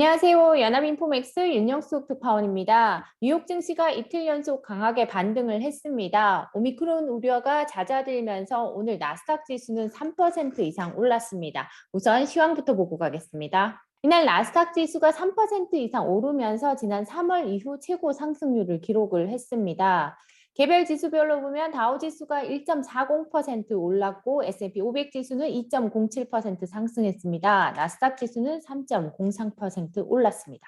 안녕하세요. 연합인포맥스 윤영숙 특파원입니다. 뉴욕 증시가 이틀 연속 강하게 반등을 했습니다. 오미크론 우려가 잦아들면서 오늘 나스닥 지수는 3% 이상 올랐습니다. 우선 시황부터 보고 가겠습니다. 이날 나스닥 지수가 3% 이상 오르면서 지난 3월 이후 최고 상승률을 기록을 했습니다. 개별 지수별로 보면 다우 지수가 1.40% 올랐고 S&P 500 지수는 2.07% 상승했습니다. 나스닥 지수는 3.03% 올랐습니다.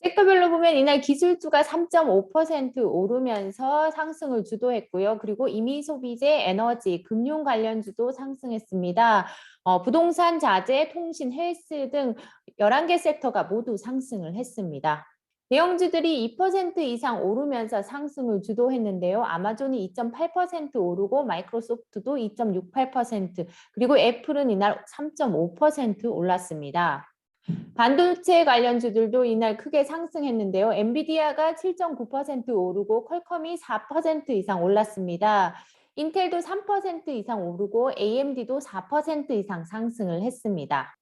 섹터별로 보면 이날 기술주가 3.5% 오르면서 상승을 주도했고요. 그리고 임의소비재, 에너지, 금융 관련주도 상승했습니다. 부동산, 자재, 통신, 헬스 등 11개 섹터가 모두 상승을 했습니다. 대형주들이 2% 이상 오르면서 상승을 주도했는데요. 아마존이 2.8% 오르고 마이크로소프트도 2.68%, 그리고 애플은 이날 3.5% 올랐습니다. 반도체 관련주들도 이날 크게 상승했는데요. 엔비디아가 7.9% 오르고 퀄컴이 4% 이상 올랐습니다. 인텔도 3% 이상 오르고 AMD도 4% 이상 상승을 했습니다.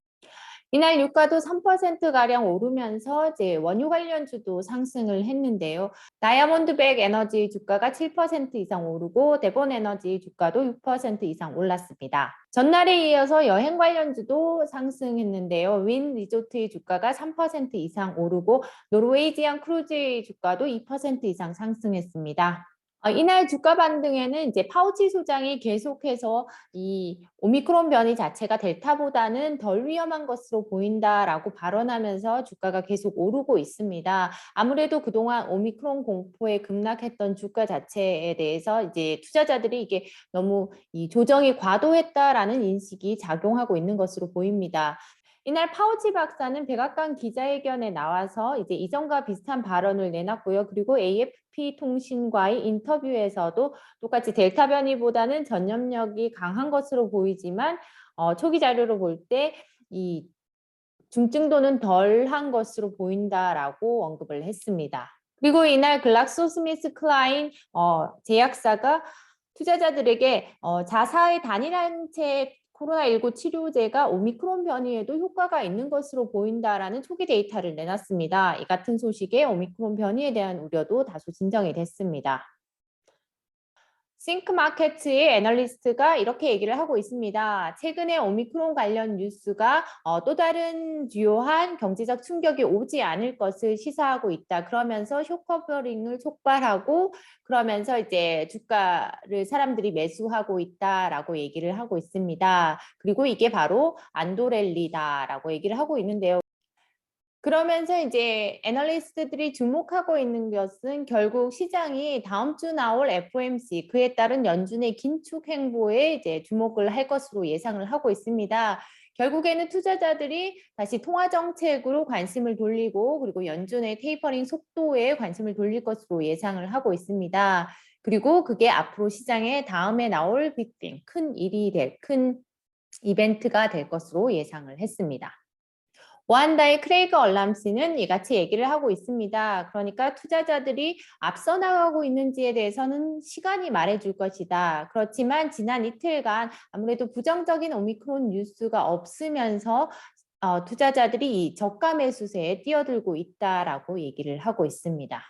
이날 유가도 3%가량 오르면서 이제 원유 관련주도 상승을 했는데요. 다이아몬드백 에너지 주가가 7% 이상 오르고 데본 에너지 주가도 6% 이상 올랐습니다. 전날에 이어서 여행 관련주도 상승했는데요. 윈 리조트의 주가가 3% 이상 오르고 노르웨이지안 크루즈의 주가도 2% 이상 상승했습니다. 이날 주가 반등에는 이제 파우치 소장이 계속해서 이 오미크론 변이 자체가 델타보다는 덜 위험한 것으로 보인다라고 발언하면서 주가가 계속 오르고 있습니다. 아무래도 그동안 오미크론 공포에 급락했던 주가 자체에 대해서 이제 투자자들이 이게 너무 이 조정이 과도했다라는 인식이 작용하고 있는 것으로 보입니다. 이날 파우치 박사는 백악관 기자회견에 나와서 이제 이전과 비슷한 발언을 내놨고요. 그리고 AFP 통신과의 인터뷰에서도 똑같이 델타 변이보다는 전염력이 강한 것으로 보이지만 초기 자료로 볼 때 이 중증도는 덜한 것으로 보인다라고 언급을 했습니다. 그리고 이날 글락소스미스클라인 제약사가 투자자들에게 자사의 단일한체 코로나19 치료제가 오미크론 변이에도 효과가 있는 것으로 보인다라는 초기 데이터를 내놨습니다. 이 같은 소식에 오미크론 변이에 대한 우려도 다소 진정이 됐습니다. 싱크마켓의 애널리스트가 이렇게 얘기를 하고 있습니다. 최근에 오미크론 관련 뉴스가 또 다른 주요한 경제적 충격이 오지 않을 것을 시사하고 있다. 그러면서 쇼커버링을 촉발하고 그러면서 이제 주가를 사람들이 매수하고 있다라고 얘기를 하고 있습니다. 그리고 이게 바로 안도랠리다라고 얘기를 하고 있는데요. 그러면서 이제 애널리스트들이 주목하고 있는 것은 결국 시장이 다음 주 나올 FOMC, 그에 따른 연준의 긴축 행보에 이제 주목을 할 것으로 예상을 하고 있습니다. 결국에는 투자자들이 다시 통화 정책으로 관심을 돌리고 그리고 연준의 테이퍼링 속도에 관심을 돌릴 것으로 예상을 하고 있습니다. 그리고 그게 앞으로 시장에 다음에 나올 빅뱅, 큰 이벤트가 될 것으로 예상을 했습니다. 오한다의 크레이그 얼람씨는 이같이 얘기를 하고 있습니다. 그러니까 투자자들이 앞서 나가고 있는지에 대해서는 시간이 말해줄 것이다. 그렇지만 지난 이틀간 아무래도 부정적인 오미크론 뉴스가 없으면서 투자자들이 이 저가 매수세에 뛰어들고 있다라고 얘기를 하고 있습니다.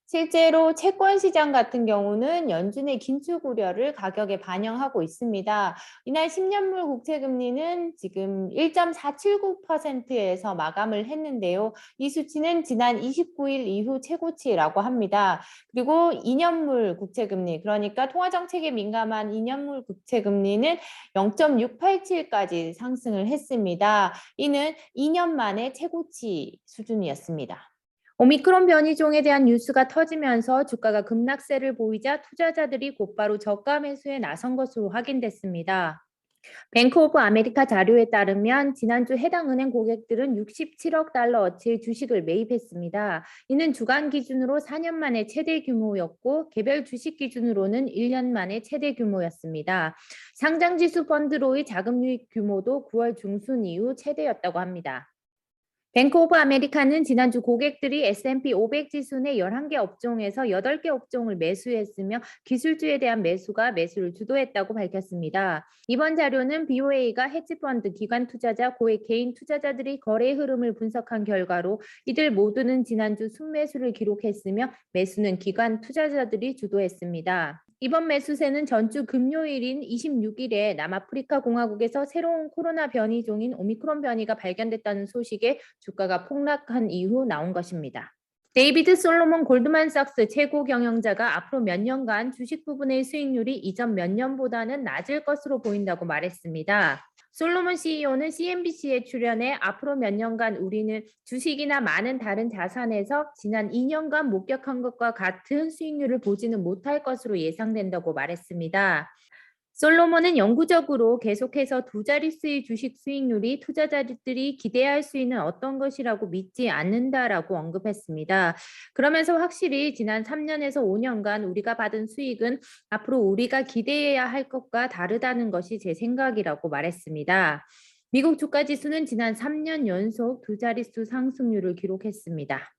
실제로 채권 시장 같은 경우는 연준의 긴축 우려를 가격에 반영하고 있습니다. 이날 10년물 국채 금리는 지금 1.479%에서 마감을 했는데요. 이 수치는 지난 29일 이후 최고치라고 합니다. 그리고 2년물 국채 금리, 그러니까 통화 정책에 민감한 2년물 국채 금리는 0.687까지 상승을 했습니다. 이는 2년 만에 최고치 수준이었습니다. 오미크론 변이종에 대한 뉴스가 터지면서 주가가 급락세를 보이자 투자자들이 곧바로 저가 매수에 나선 것으로 확인됐습니다. 뱅크 오브 아메리카 자료에 따르면 지난주 해당 은행 고객들은 67억 달러어치의 주식을 매입했습니다. 이는 주간 기준으로 4년 만에 최대 규모였고 개별 주식 기준으로는 1년 만에 최대 규모였습니다. 상장지수 펀드로의 자금 유입 규모도 9월 중순 이후 최대였다고 합니다. 뱅크 오브 아메리카는 지난주 고객들이 S&P 500 지수 내 11개 업종에서 8개 업종을 매수했으며 기술주에 대한 매수를 주도했다고 밝혔습니다. 이번 자료는 BOA가 헤지펀드, 기관 투자자, 고액 개인 투자자들이 거래 흐름을 분석한 결과로 이들 모두는 지난주 순매수를 기록했으며 매수는 기관 투자자들이 주도했습니다. 이번 매수세는 전주 금요일인 26일에 남아프리카 공화국에서 새로운 코로나 변이종인 오미크론 변이가 발견됐다는 소식에 주가가 폭락한 이후 나온 것입니다. 데이비드 솔로몬 골드만삭스 최고 경영자가 앞으로 몇 년간 주식 부분의 수익률이 이전 몇 년보다는 낮을 것으로 보인다고 말했습니다. 솔로몬 CEO는 CNBC에 출연해 앞으로 몇 년간 우리는 주식이나 많은 다른 자산에서 지난 2년간 목격한 것과 같은 수익률을 보지는 못할 것으로 예상된다고 말했습니다. 솔로몬은 영구적으로 계속해서 두 자릿수의 주식 수익률이 투자자들이 기대할 수 있는 어떤 것이라고 믿지 않는다라고 언급했습니다. 그러면서 확실히 지난 3년에서 5년간 우리가 받은 수익은 앞으로 우리가 기대해야 할 것과 다르다는 것이 제 생각이라고 말했습니다. 미국 주가지수는 지난 3년 연속 두 자릿수 상승률을 기록했습니다.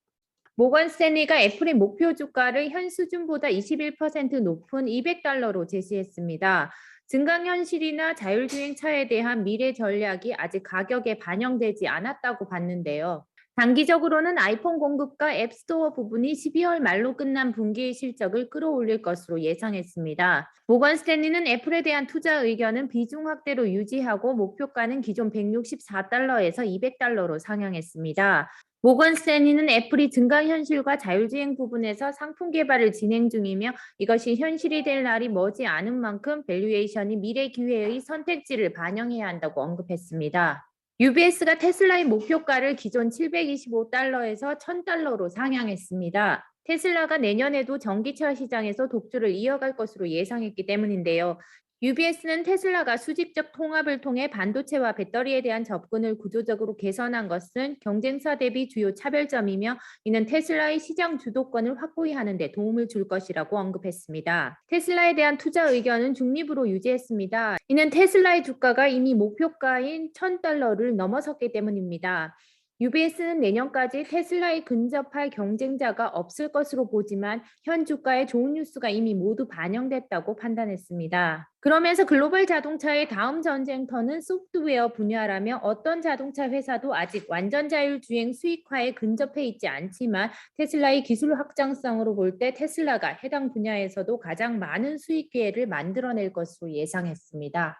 모건 스탠리가 애플의 목표 주가를 현 수준보다 21% 높은 $200로 제시했습니다. 증강현실이나 자율주행차에 대한 미래 전략이 아직 가격에 반영되지 않았다고 봤는데요. 단기적으로는 아이폰 공급과 앱스토어 부분이 12월 말로 끝난 분기의 실적을 끌어올릴 것으로 예상했습니다. 모건 스탠리는 애플에 대한 투자 의견은 비중 확대로 유지하고 목표가는 기존 $164에서 $200로 상향했습니다. 모건 스탠리는 애플이 증강현실과 자율주행 부분에서 상품 개발을 진행 중이며 이것이 현실이 될 날이 머지 않은 만큼 밸류에이션이 미래 기회의 선택지를 반영해야 한다고 언급했습니다. UBS가 테슬라의 목표가를 기존 $725에서 $1,000로 상향했습니다. 테슬라가 내년에도 전기차 시장에서 독주를 이어갈 것으로 예상했기 때문인데요. UBS는 테슬라가 수직적 통합을 통해 반도체와 배터리에 대한 접근을 구조적으로 개선한 것은 경쟁사 대비 주요 차별점이며 이는 테슬라의 시장 주도권을 확고히 하는 데 도움을 줄 것이라고 언급했습니다. 테슬라에 대한 투자 의견은 중립으로 유지했습니다. 이는 테슬라의 주가가 이미 목표가인 $1,000를 넘어섰기 때문입니다. UBS는 내년까지 테슬라에 근접할 경쟁자가 없을 것으로 보지만 현 주가에 좋은 뉴스가 이미 모두 반영됐다고 판단했습니다. 그러면서 글로벌 자동차의 다음 전쟁터는 소프트웨어 분야라며 어떤 자동차 회사도 아직 완전 자율주행 수익화에 근접해 있지 않지만 테슬라의 기술 확장성으로 볼 때 테슬라가 해당 분야에서도 가장 많은 수익 기회를 만들어낼 것으로 예상했습니다.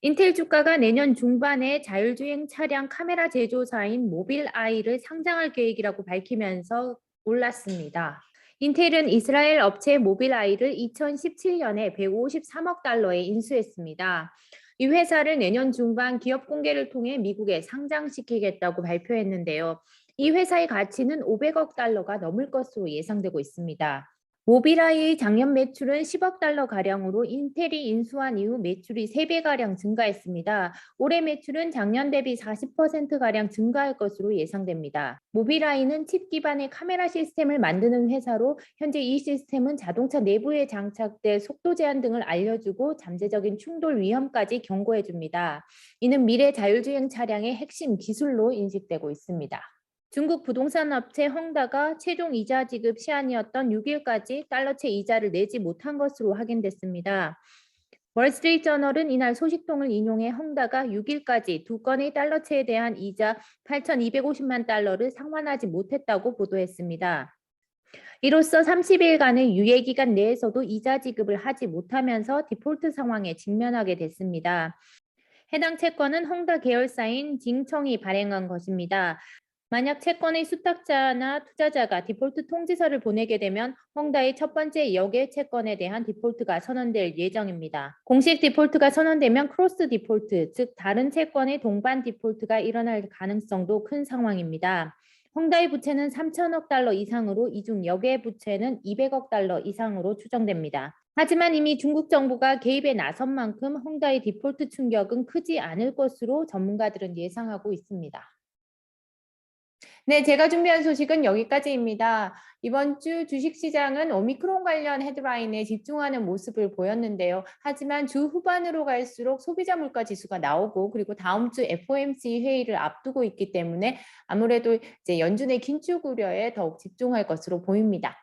인텔 주가가 내년 중반에 자율주행 차량 카메라 제조사인 모빌아이를 상장할 계획이라고 밝히면서 올랐습니다. 인텔은 이스라엘 업체 모빌아이를 2017년에 $153억 인수했습니다. 이 회사를 내년 중반 기업 공개를 통해 미국에 상장시키겠다고 발표했는데요. 이 회사의 가치는 $500억 넘을 것으로 예상되고 있습니다. 모빌아이의 작년 매출은 $10억 가량으로 인텔이 인수한 이후 매출이 3배가량 증가했습니다. 올해 매출은 작년 대비 40%가량 증가할 것으로 예상됩니다. 모빌아이는 칩 기반의 카메라 시스템을 만드는 회사로 현재 이 시스템은 자동차 내부에 장착될 속도 제한 등을 알려주고 잠재적인 충돌 위험까지 경고해줍니다. 이는 미래 자율주행 차량의 핵심 기술로 인식되고 있습니다. 중국 부동산 업체 헝다가 최종 이자 지급 시한이었던 6일까지 달러채 이자를 내지 못한 것으로 확인됐습니다. 월스트리트저널은 이날 소식통을 인용해 헝다가 6일까지 두 건의 달러채에 대한 이자 $8,250만 상환하지 못했다고 보도했습니다. 이로써 30일간의 유예기간 내에서도 이자 지급을 하지 못하면서 디폴트 상황에 직면하게 됐습니다. 해당 채권은 헝다 계열사인 징청이 발행한 것입니다. 만약 채권의 수탁자나 투자자가 디폴트 통지서를 보내게 되면 헝다의 첫 번째 역외 채권에 대한 디폴트가 선언될 예정입니다. 공식 디폴트가 선언되면 크로스 디폴트, 즉 다른 채권의 동반 디폴트가 일어날 가능성도 큰 상황입니다. 헝다의 부채는 $3,000억 이상으로 이 중 역외 부채는 $200억 이상으로 추정됩니다. 하지만 이미 중국 정부가 개입에 나선 만큼 헝다의 디폴트 충격은 크지 않을 것으로 전문가들은 예상하고 있습니다. 네, 제가 준비한 소식은 여기까지입니다. 이번 주 주식시장은 오미크론 관련 헤드라인에 집중하는 모습을 보였는데요. 하지만 주 후반으로 갈수록 소비자 물가 지수가 나오고 그리고 다음 주 FOMC 회의를 앞두고 있기 때문에 아무래도 이제 연준의 긴축 우려에 더욱 집중할 것으로 보입니다.